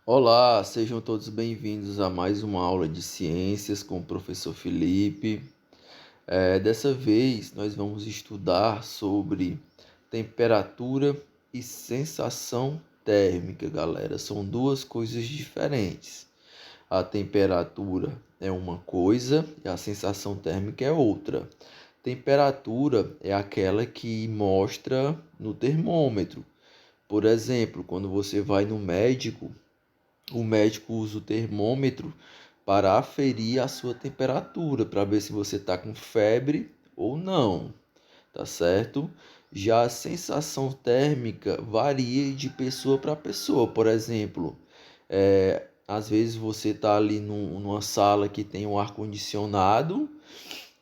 Olá, sejam todos bem-vindos a mais uma aula de ciências com o professor Felipe. Dessa vez nós vamos estudar sobre temperatura e sensação térmica, galera. São duas coisas diferentes. A temperatura é uma coisa e a sensação térmica é outra. Temperatura é aquela que mostra no termômetro. Por exemplo, quando você vai no médico, o médico usa o termômetro para aferir a sua temperatura, para ver se você está com febre ou não, tá certo? Já a sensação térmica varia de pessoa para pessoa. Por exemplo, às vezes você está ali numa sala que tem um ar-condicionado,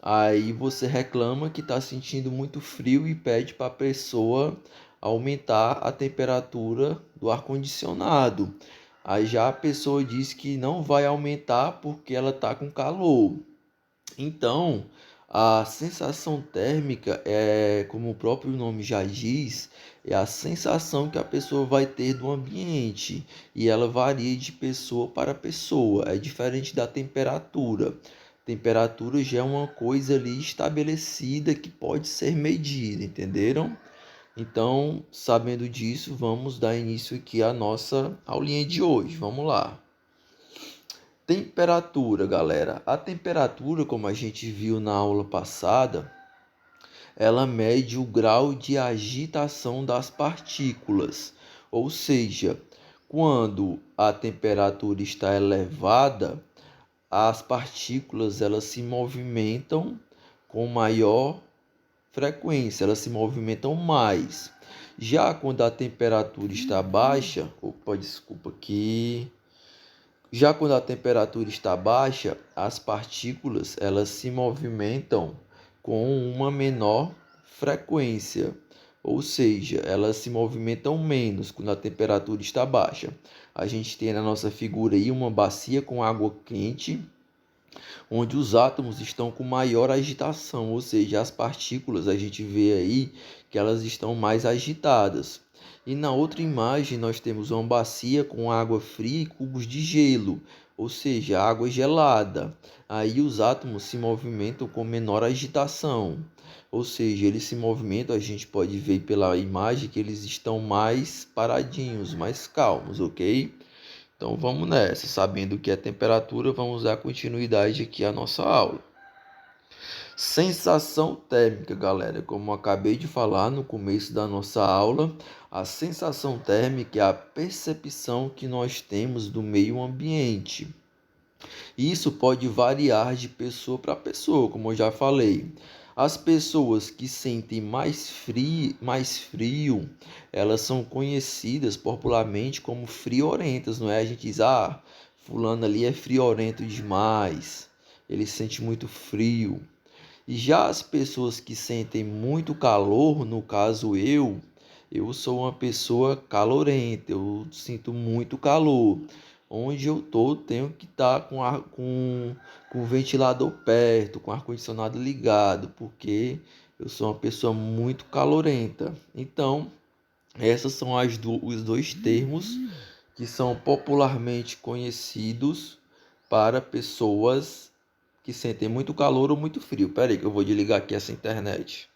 aí você reclama que está sentindo muito frio e pede para a pessoa aumentar a temperatura do ar-condicionado. Aí já a pessoa diz que não vai aumentar porque ela está com calor. Então, a sensação térmica é, como o próprio nome já diz, é a sensação que a pessoa vai ter do ambiente e ela varia de pessoa para pessoa. É diferente da temperatura. Temperatura já é uma coisa ali estabelecida que pode ser medida, entenderam? Então, sabendo disso, vamos dar início aqui à nossa aulinha de hoje. Vamos lá. Temperatura, galera. A temperatura, como a gente viu na aula passada, ela mede o grau de agitação das partículas. Ou seja, quando a temperatura está elevada, as partículas elas se movimentam com maior frequência, elas se movimentam mais. Já quando a temperatura está baixa, desculpa aqui. Já quando a temperatura está baixa, as partículas elas se movimentam com uma menor frequência, ou seja, elas se movimentam menos quando a temperatura está baixa. A gente tem na nossa figura aí uma bacia com água quente, onde os átomos estão com maior agitação, ou seja, as partículas a gente vê aí que elas estão mais agitadas. E na outra imagem nós temos uma bacia com água fria e cubos de gelo, ou seja, água gelada. Aí os átomos se movimentam com menor agitação, ou seja, eles se movimentam, a gente pode ver pela imagem que eles estão mais paradinhos, mais calmos, ok? Então vamos nessa, sabendo que é temperatura, vamos dar continuidade aqui à nossa aula. Sensação térmica, galera, como eu acabei de falar no começo da nossa aula, a sensação térmica é a percepção que nós temos do meio ambiente. Isso pode variar de pessoa para pessoa, como eu já falei. As pessoas que sentem mais frio, elas são conhecidas popularmente como friorentas, não é? A gente diz, fulano ali é friorento demais, ele sente muito frio. E já as pessoas que sentem muito calor, no caso eu sou uma pessoa calorenta, eu sinto muito calor. Onde eu tô, tenho que estar com o ventilador perto, com o ar-condicionado ligado, porque eu sou uma pessoa muito calorenta. Então, esses são os dois termos que são popularmente conhecidos para pessoas que sentem muito calor ou muito frio. Pera aí que eu vou desligar aqui essa internet.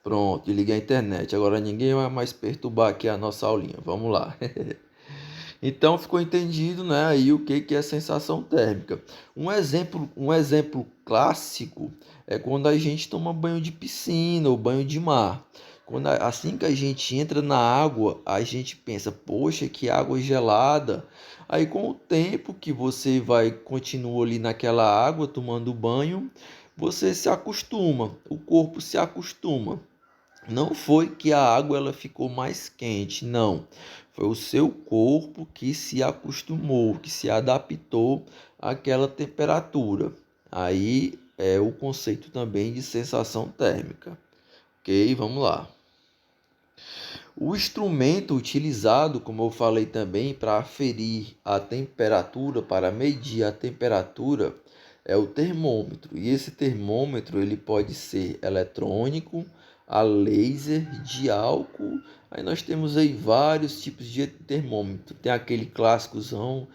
Pronto, desliguei a internet. Agora ninguém vai mais perturbar aqui a nossa aulinha. Vamos lá. Então ficou entendido, né, aí o que é sensação térmica. Um exemplo clássico é quando a gente toma banho de piscina ou banho de mar. Assim que a gente entra na água, a gente pensa, poxa, que água gelada. Aí com o tempo que você continua ali naquela água tomando banho, você se acostuma, o corpo se acostuma. Não foi que a água ela ficou mais quente, não. Foi o seu corpo que se acostumou, que se adaptou àquela temperatura. Aí é o conceito também de sensação térmica. Ok, vamos lá. O instrumento utilizado, como eu falei também, para aferir a temperatura, para medir a temperatura, é o termômetro. E esse termômetro ele pode ser eletrônico, a laser, de álcool. Aí nós temos aí vários tipos de termômetro. Tem aquele clássicozão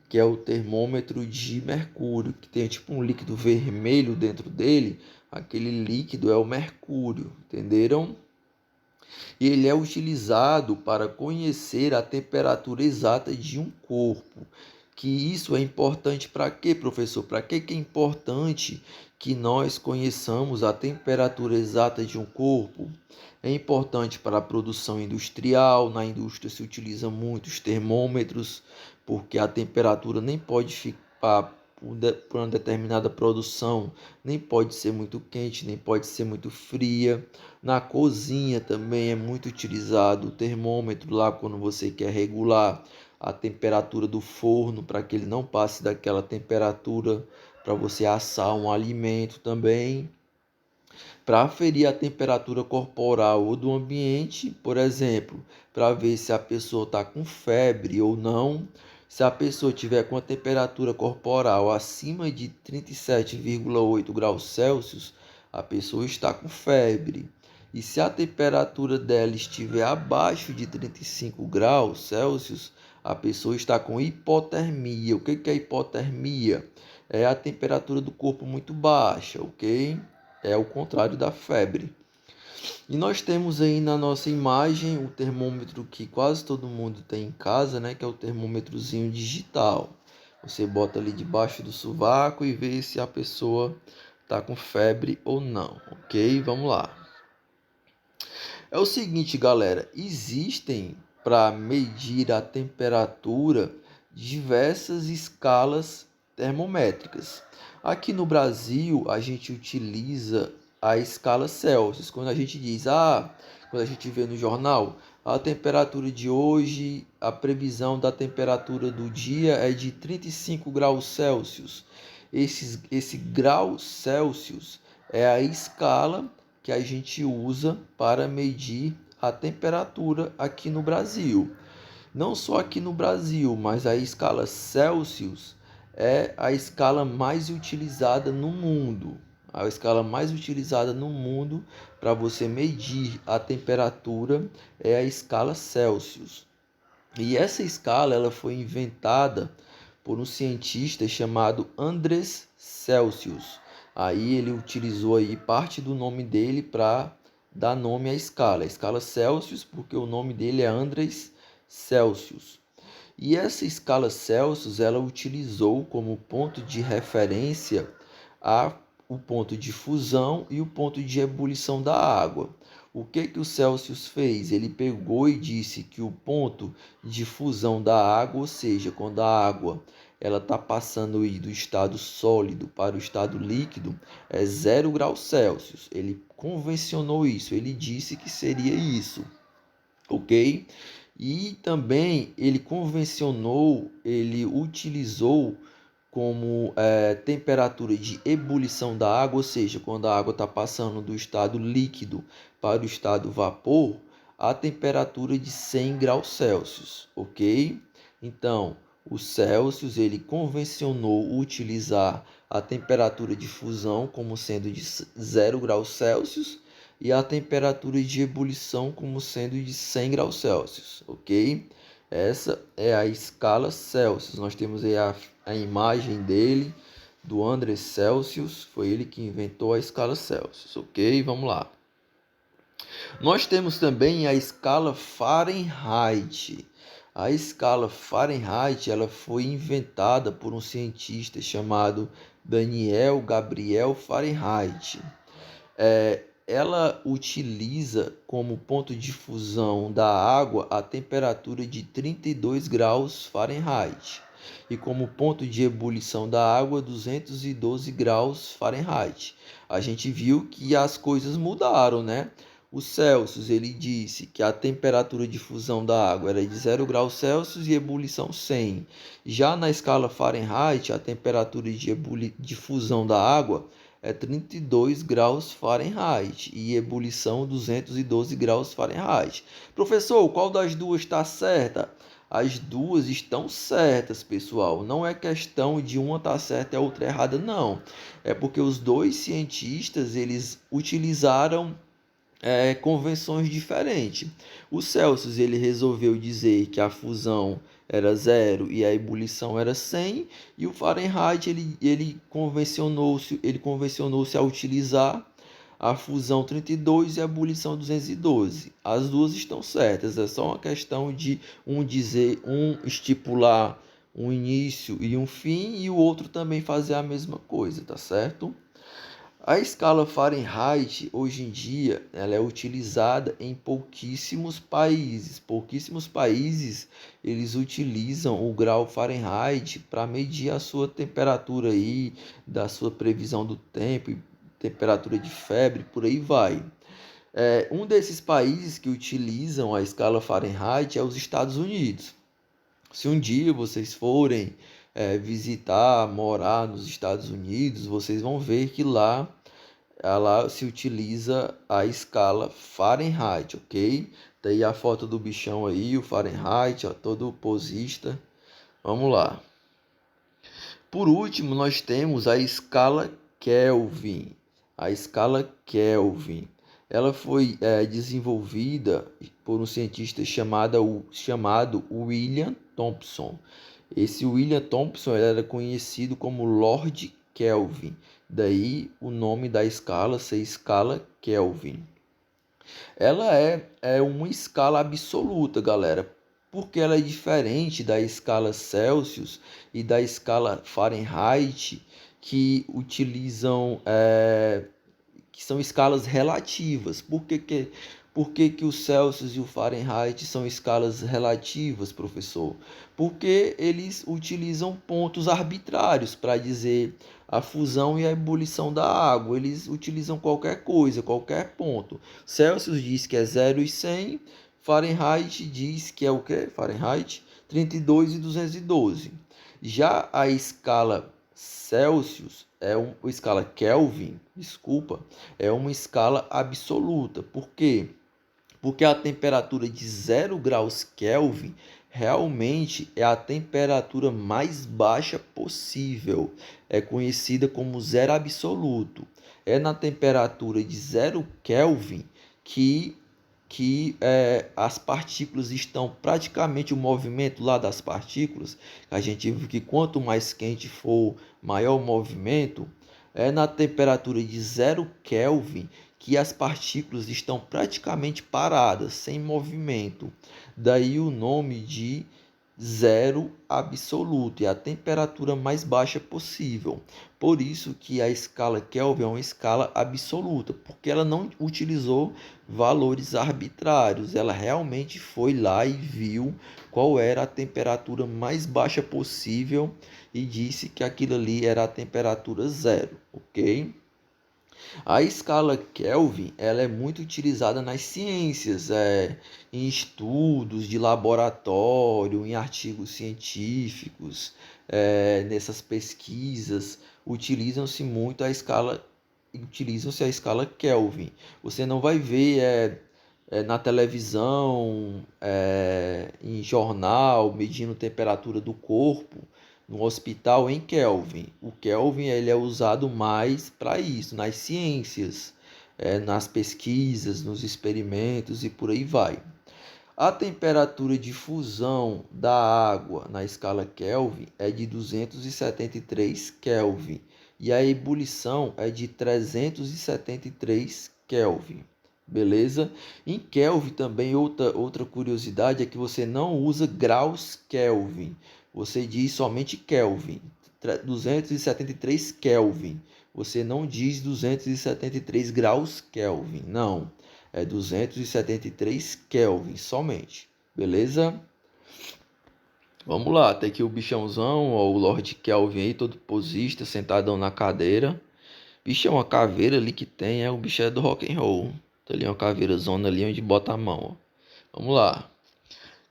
que é o termômetro de mercúrio, que tem tipo um líquido vermelho dentro dele. Aquele líquido é o mercúrio, entenderam? E ele é utilizado para conhecer a temperatura exata de um corpo. Que isso é importante para quê, professor? Para que é importante que nós conheçamos a temperatura exata de um corpo? É importante para a produção industrial. Na indústria se utiliza muitos termômetros, porque a temperatura nem pode ficar por uma determinada produção, nem pode ser muito quente, nem pode ser muito fria. Na cozinha também é muito utilizado o termômetro lá quando você quer regular a temperatura do forno para que ele não passe daquela temperatura para você assar um alimento também. Para aferir a temperatura corporal ou do ambiente, por exemplo, para ver se a pessoa está com febre ou não. Se a pessoa tiver com a temperatura corporal acima de 37,8 graus Celsius, a pessoa está com febre. E se a temperatura dela estiver abaixo de 35 graus Celsius, a pessoa está com hipotermia. O que é hipotermia? É a temperatura do corpo muito baixa, ok? É o contrário da febre. E nós temos aí na nossa imagem o termômetro que quase todo mundo tem em casa, né? Que é o termômetrozinho digital. Você bota ali debaixo do sovaco e vê se a pessoa está com febre ou não, ok? Vamos lá. É o seguinte, galera, existem para medir a temperatura diversas escalas termométricas. Aqui no Brasil, a gente utiliza a escala Celsius. Quando a gente diz, quando a gente vê no jornal, a temperatura de hoje, a previsão da temperatura do dia é de 35 graus Celsius. Esse grau Celsius é a escala que a gente usa para medir a temperatura aqui no Brasil. Não só aqui no Brasil, mas a escala Celsius é a escala mais utilizada no mundo. A escala mais utilizada no mundo para você medir a temperatura é a escala Celsius. E essa escala ela foi inventada por um cientista chamado Andrés Celsius. Aí ele utilizou aí parte do nome dele para dar nome à escala. A escala Celsius, porque o nome dele é Andrés Celsius. E essa escala Celsius ela utilizou como ponto de referência o ponto de fusão e o ponto de ebulição da água. O que o Celsius fez? Ele pegou e disse que o ponto de fusão da água, ou seja, quando a água ela está passando do estado sólido para o estado líquido, é 0 graus Celsius. Ele convencionou isso, ele disse que seria isso, ok? E também ele convencionou, ele utilizou como temperatura de ebulição da água, ou seja, quando a água está passando do estado líquido para o estado vapor, a temperatura de 100 graus Celsius, ok? Então, o Celsius ele convencionou utilizar a temperatura de fusão como sendo de 0 graus Celsius e a temperatura de ebulição como sendo de 100 graus Celsius, ok? Essa é a escala Celsius. Nós temos aí a imagem dele, do Andrés Celsius, foi ele que inventou a escala Celsius, ok? Vamos lá. Nós temos também a escala Fahrenheit. A escala Fahrenheit ela foi inventada por um cientista chamado Daniel Gabriel Fahrenheit. Ela utiliza como ponto de fusão da água a temperatura de 32 graus Fahrenheit e como ponto de ebulição da água 212 graus Fahrenheit. A gente viu que as coisas mudaram, né? O Celsius ele disse que a temperatura de fusão da água era de 0 graus Celsius e ebulição 100. Já na escala Fahrenheit, a temperatura de fusão da água é 32 graus Fahrenheit e ebulição 212 graus Fahrenheit. Professor, qual das duas está certa? As duas estão certas, pessoal. Não é questão de uma estar certa e a outra errada, não. É porque os dois cientistas eles utilizaram convenções diferentes. O Celsius ele resolveu dizer que a fusão era 0 e a ebulição era 100, e o Fahrenheit ele convencionou-se a utilizar a fusão 32 e a ebulição 212. As duas estão certas, é só uma questão de um estipular um início e um fim, e o outro também fazer a mesma coisa, tá certo? A escala Fahrenheit, hoje em dia, ela é utilizada em pouquíssimos países. Pouquíssimos países, eles utilizam o grau Fahrenheit para medir a sua temperatura aí, da sua previsão do tempo, temperatura de febre, por aí vai. Um desses países que utilizam a escala Fahrenheit é os Estados Unidos. Se um dia vocês forem visitar, morar nos Estados Unidos, vocês vão ver que lá se utiliza a escala Fahrenheit, ok? Daí a foto do bichão aí, o Fahrenheit, ó, todo posista. Vamos lá. Por último, nós temos a escala Kelvin. A escala Kelvin. Ela foi desenvolvida por um cientista chamado William Thomson. Esse William Thomson era conhecido como Lord Kelvin. Daí o nome da escala ser escala Kelvin. Ela é uma escala absoluta, galera, porque ela é diferente da escala Celsius e da escala Fahrenheit, que utilizam, que são escalas relativas. Por que o Celsius e o Fahrenheit são escalas relativas, professor? Porque eles utilizam pontos arbitrários para dizer a fusão e a ebulição da água. Eles utilizam qualquer coisa, qualquer ponto. Celsius diz que é 0 e 100, Fahrenheit diz que é o quê? Fahrenheit 32 e 212. Já a escala Celsius a escala Kelvin, desculpa, é uma escala absoluta. Por quê? Porque a temperatura de 0 graus Kelvin realmente é a temperatura mais baixa possível. É conhecida como zero absoluto. É na temperatura de 0 Kelvin que as partículas estão praticamente o movimento lá das partículas. A gente viu que quanto mais quente for, maior o movimento. É na temperatura de 0 Kelvin que as partículas estão praticamente paradas, sem movimento. Daí o nome de zero absoluto, é a temperatura mais baixa possível. Por isso que a escala Kelvin é uma escala absoluta, porque ela não utilizou valores arbitrários, ela realmente foi lá e viu qual era a temperatura mais baixa possível e disse que aquilo ali era a temperatura zero, ok? A escala Kelvin ela é muito utilizada nas ciências, em estudos de laboratório, em artigos científicos, nessas pesquisas, utilizam-se a escala Kelvin. Você não vai ver na televisão, em jornal, medindo temperatura do corpo no hospital em Kelvin. O Kelvin ele é usado mais para isso, nas ciências, nas pesquisas, nos experimentos e por aí vai. A temperatura de fusão da água na escala Kelvin é de 273 Kelvin e a ebulição é de 373 Kelvin. Beleza? Em Kelvin também outra curiosidade é que você não usa graus Kelvin. Você diz somente Kelvin. 273 Kelvin. Você não diz 273 graus Kelvin. Não. É 273 Kelvin somente. Beleza? Vamos lá. Tem aqui o bichãozão, ó, o Lord Kelvin aí, todo posista, sentadão na cadeira. Bicho, é uma caveira ali que tem, o bicho é do rock and roll. Tem ali uma caveira zona ali onde bota a mão, ó. Vamos lá.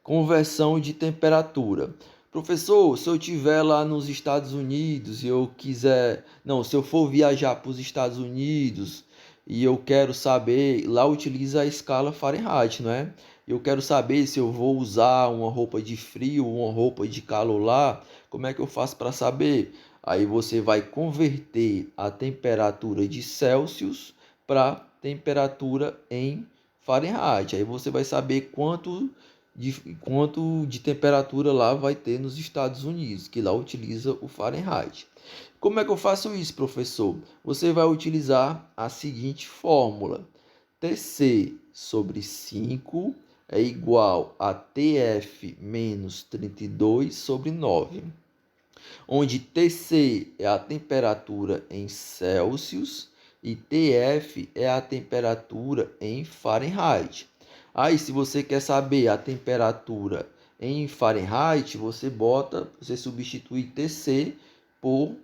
Conversão de temperatura. Professor, se eu estiver lá nos Estados Unidos e eu quiser... Não, se eu for viajar para os Estados Unidos e eu quero saber... Lá utiliza a escala Fahrenheit, não é? Eu quero saber se eu vou usar uma roupa de frio, uma roupa de calor lá. Como é que eu faço para saber? Aí você vai converter a temperatura de Celsius para temperatura em Fahrenheit. Aí você vai saber quanto de temperatura lá vai ter nos Estados Unidos, que lá utiliza o Fahrenheit. Como é que eu faço isso, professor? Você vai utilizar a seguinte fórmula: TC sobre 5 é igual a TF menos 32 sobre 9, onde TC é a temperatura em Celsius e TF é a temperatura em Fahrenheit. Aí, se você quer saber a temperatura em Fahrenheit, você substitui TC por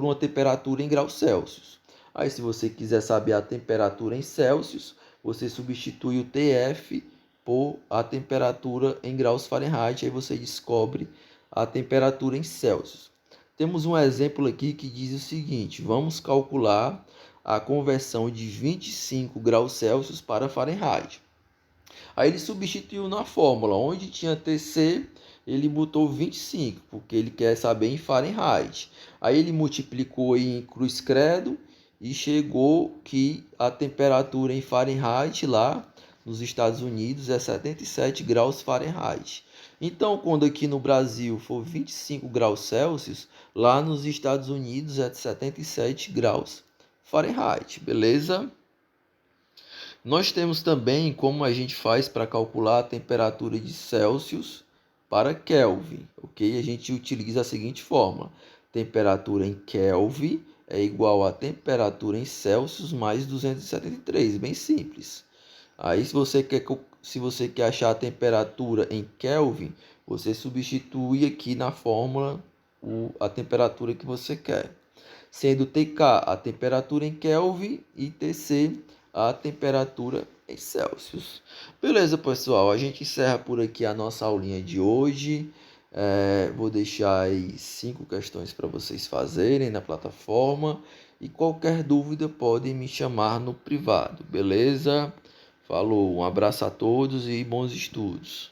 uma temperatura em graus Celsius. Aí, se você quiser saber a temperatura em Celsius, você substitui o TF por a temperatura em graus Fahrenheit. Aí você descobre a temperatura em Celsius. Temos um exemplo aqui que diz o seguinte: vamos calcular a conversão de 25 graus Celsius para Fahrenheit. Aí ele substituiu na fórmula, onde tinha TC, ele botou 25, porque ele quer saber em Fahrenheit. Aí ele multiplicou em cruz credo e chegou que a temperatura em Fahrenheit lá nos Estados Unidos é 77 graus Fahrenheit. Então, quando aqui no Brasil for 25 graus Celsius, lá nos Estados Unidos é 77 graus Fahrenheit, beleza? Nós temos também como a gente faz para calcular a temperatura de Celsius para Kelvin, ok? A gente utiliza a seguinte fórmula: temperatura em Kelvin é igual a temperatura em Celsius mais 273, bem simples. Aí, se você quer achar a temperatura em Kelvin, você substitui aqui na fórmula a temperatura que você quer, sendo TK a temperatura em Kelvin e TC a temperatura em Celsius. Beleza, pessoal? A gente encerra por aqui a nossa aulinha de hoje. Vou deixar aí 5 questões para vocês fazerem na plataforma. E qualquer dúvida podem me chamar no privado, beleza? Falou, um abraço a todos e bons estudos.